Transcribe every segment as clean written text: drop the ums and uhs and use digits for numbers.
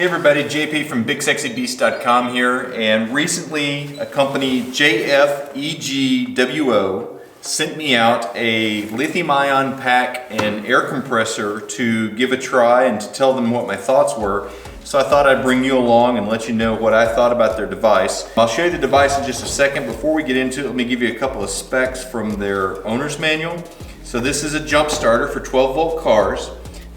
Hey everybody, JP from BigSexyBeast.com here, and recently a company, JF.Egwo, sent me out a lithium-ion pack and air compressor to give a try and to tell them what my thoughts were. So I thought I'd bring you along and let you know what I thought about their device. I'll show you the device in just a second. Before we get into it, let me give you a couple of specs from their owner's manual. So this is a jump starter for 12-volt cars.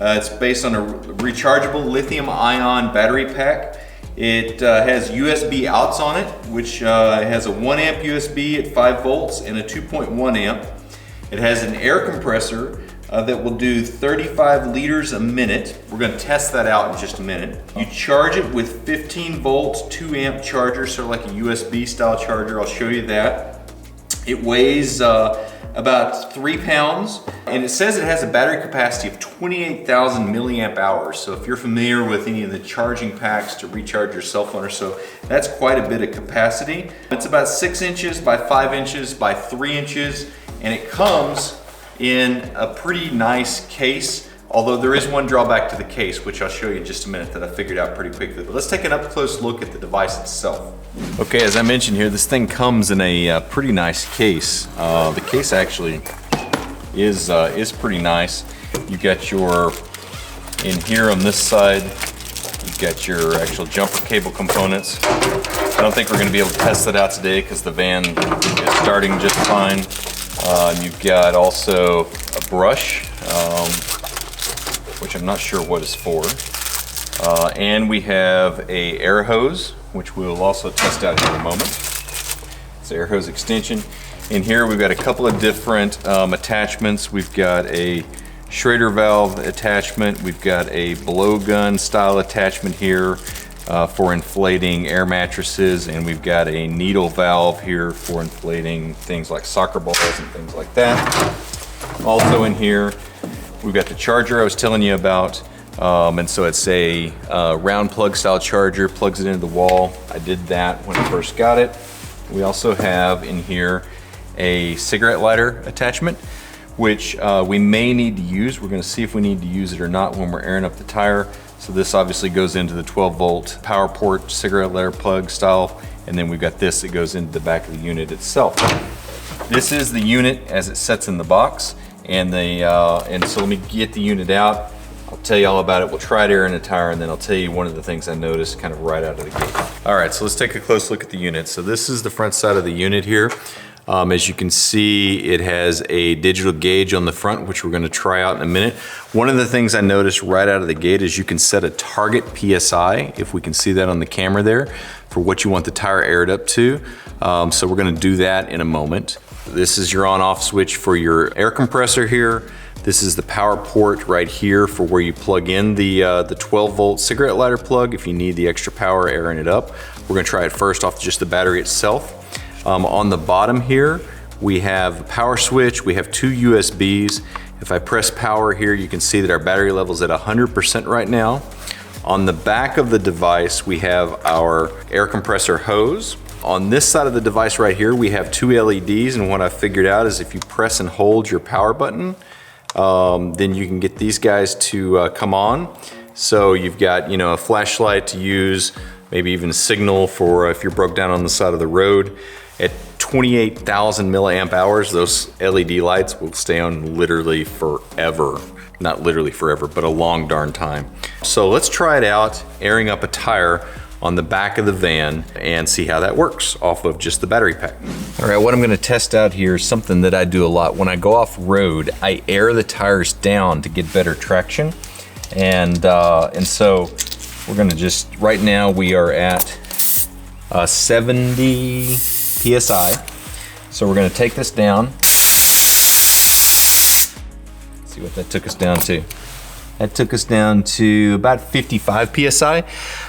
It's based on a rechargeable lithium-ion battery pack. It has USB outs on it, which has a 1 amp USB at 5 volts and a 2.1 amp. It has an air compressor that will do 35 liters a minute. We're going to test that out in just a minute. You charge it with 15 volts, 2 amp charger, sort of like a USB style charger. I'll show you that. It weighs about 3 pounds, and it says it has a battery capacity of 28,000 milliamp hours. So if you're familiar with any of the charging packs to recharge your cell phone or so, that's quite a bit of capacity. It's about 6 inches by 5 inches by 3 inches, and it comes in a pretty nice case, although there is one drawback to the case, which I'll show you in just a minute that I figured out pretty quickly. But let's take an up-close look at the device itself. Okay, as I mentioned here, this thing comes in a pretty nice case. The case actually is pretty nice. You got your, in here on this side, you've got your actual jumper cable components. I don't think we're going to be able to test that out today because the van is starting just fine. You've got also a brush, which I'm not sure what it's for. And we have a air hose, which we'll also test out here in a moment. It's an air hose extension. In here we've got a couple of different attachments. We've got a Schrader valve attachment. We've got a blowgun style attachment here for inflating air mattresses, and we've got a needle valve here for inflating things like soccer balls and things like that. Also in here we've got the charger I was telling you about. And so it's a round plug style charger, plugs it into the wall. I did that when I first got it. We also have in here a cigarette lighter attachment, which we may need to use. We're gonna see if we need to use it or not when we're airing up the tire. So this obviously goes into the 12-volt power port cigarette lighter plug style, and then we've got this that goes into the back of the unit itself. This is the unit as it sets in the box, and so let me get the unit out. I'll tell you all about it. We'll try it air in the tire, and then I'll tell you one of the things I noticed kind of right out of the gate. All right, so let's take a close look at the unit. So this is the front side of the unit here. As you can see, it has a digital gauge on the front, which we're going to try out in a minute. One of the things I noticed right out of the gate is you can set a target PSI, if we can see that on the camera there, for what you want the tire aired up to. So we're going to do that in a moment. This is your on-off switch for your air compressor here. This is the power port right here for where you plug in the 12-volt cigarette lighter plug if you need the extra power airing it up. We're going to try it first off just the battery itself. On the bottom here, we have a power switch. We have 2 USBs. If I press power here, you can see that our battery level is at 100% right now. On the back of the device, we have our air compressor hose. On this side of the device right here, we have 2 LEDs, and what I figured out is if you press and hold your power button, then you can get these guys to come on. So you've got, you know, a flashlight to use, maybe even a signal for if you're broke down on the side of the road. At 28,000 milliamp hours, those LED lights will stay on literally forever. Not literally forever, but a long darn time. So let's try it out, airing up a tire on the back of the van and see how that works off of just the battery pack. All right, what I'm gonna test out here is something that I do a lot. When I go off road, I air the tires down to get better traction. And so we're gonna just, right now we are at 70 PSI. So we're gonna take this down. See what that took us down to. That took us down to about 55 PSI.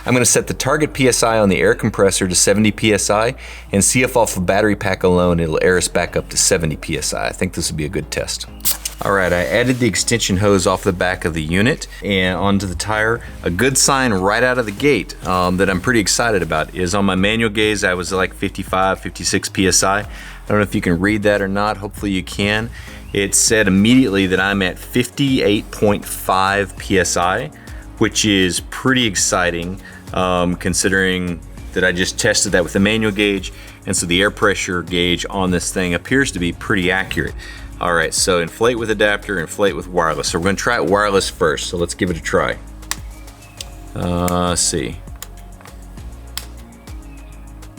I'm gonna set the target PSI on the air compressor to 70 PSI and see if off the battery pack alone, it'll air us back up to 70 PSI. I think this would be a good test. All right, I added the extension hose off the back of the unit and onto the tire. A good sign right out of the gate that I'm pretty excited about is on my manual gauge, I was like 55, 56 PSI. I don't know if you can read that or not, hopefully you can. It said immediately that I'm at 58.5 PSI, which is pretty exciting considering that I just tested that with the manual gauge, and so the air pressure gauge on this thing appears to be pretty accurate. All right, so inflate with adapter, inflate with wireless. So we're gonna try it wireless first, so let's give it a try. Let's see.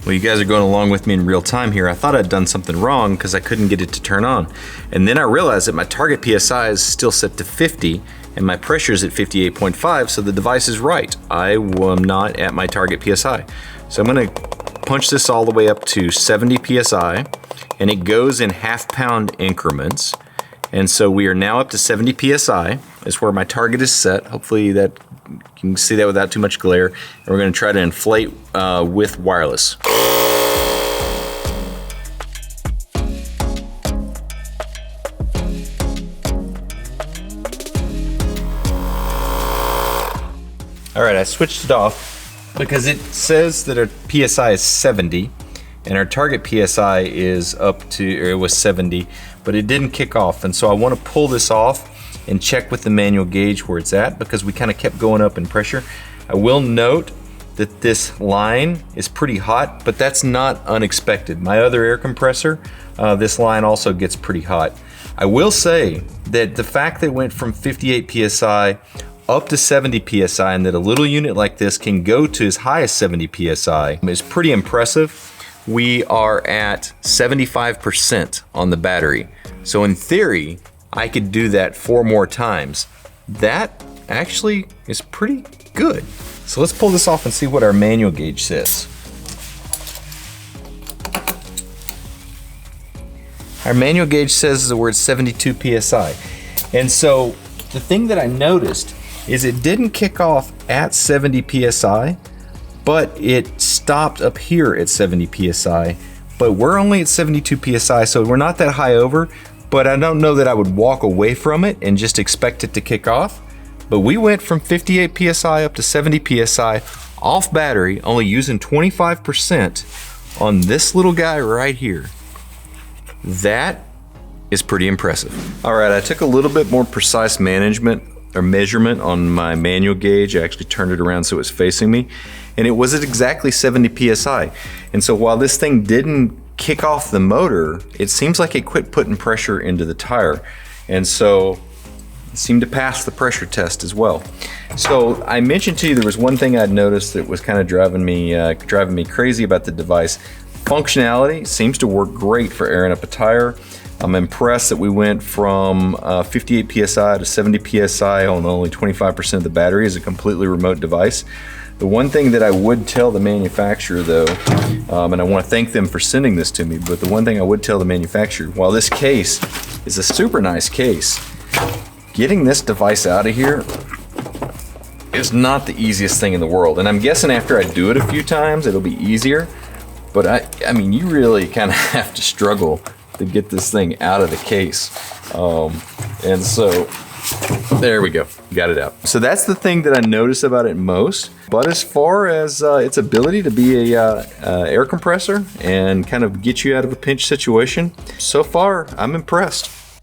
Well, you guys are going along with me in real time here. I thought I'd done something wrong because I couldn't get it to turn on. And then I realized that my target PSI is still set to 50 and my pressure is at 58.5, so the device is right. I am not at my target PSI. So I'm gonna punch this all the way up to 70 PSI, and it goes in half-pound increments. And so we are now up to 70 PSI. Is where my target is set. Hopefully that you can see that without too much glare. And we're gonna try to inflate with wireless. All right, I switched it off because it says that our PSI is 70 and our target PSI is up to, or it was 70, but it didn't kick off. And so I want to pull this off and check with the manual gauge where it's at because we kind of kept going up in pressure. I will note that this line is pretty hot, but that's not unexpected. My other air compressor, this line also gets pretty hot. I will say that the fact that it went from 58 PSI up to 70 PSI and that a little unit like this can go to as high as 70 PSI is pretty impressive. We are at 75% on the battery. So in theory, I could do that 4 more times. That actually is pretty good. So let's pull this off and see what our manual gauge says. Our manual gauge says that we're at 72 PSI. And so the thing that I noticed is it didn't kick off at 70 PSI, but it stopped up here at 70 PSI. But we're only at 72 PSI, so we're not that high over, but I don't know that I would walk away from it and just expect it to kick off. But we went from 58 PSI up to 70 PSI off battery, only using 25% on this little guy right here. That is pretty impressive. All right, I took a little bit more precise measurement on my manual gauge. I actually turned it around so it was facing me, and it was at exactly 70 PSI. And so while this thing didn't kick off the motor, it seems like it quit putting pressure into the tire. And so it seemed to pass the pressure test as well. So I mentioned to you there was one thing I'd noticed that was kind of driving me crazy about the device. Functionality seems to work great for airing up a tire. I'm impressed that we went from 58 PSI to 70 PSI on only 25% of the battery as a completely remote device. The one thing that I would tell the manufacturer though, and I want to thank them for sending this to me, but the one thing I would tell the manufacturer, while this case is a super nice case, getting this device out of here is not the easiest thing in the world. And I'm guessing after I do it a few times, it'll be easier. But I mean, you really kind of have to struggle to get this thing out of the case. And so there we go, got it out. So that's the thing that I notice about it most. But as far as its ability to be a air compressor and kind of get you out of a pinch situation, so far I'm impressed.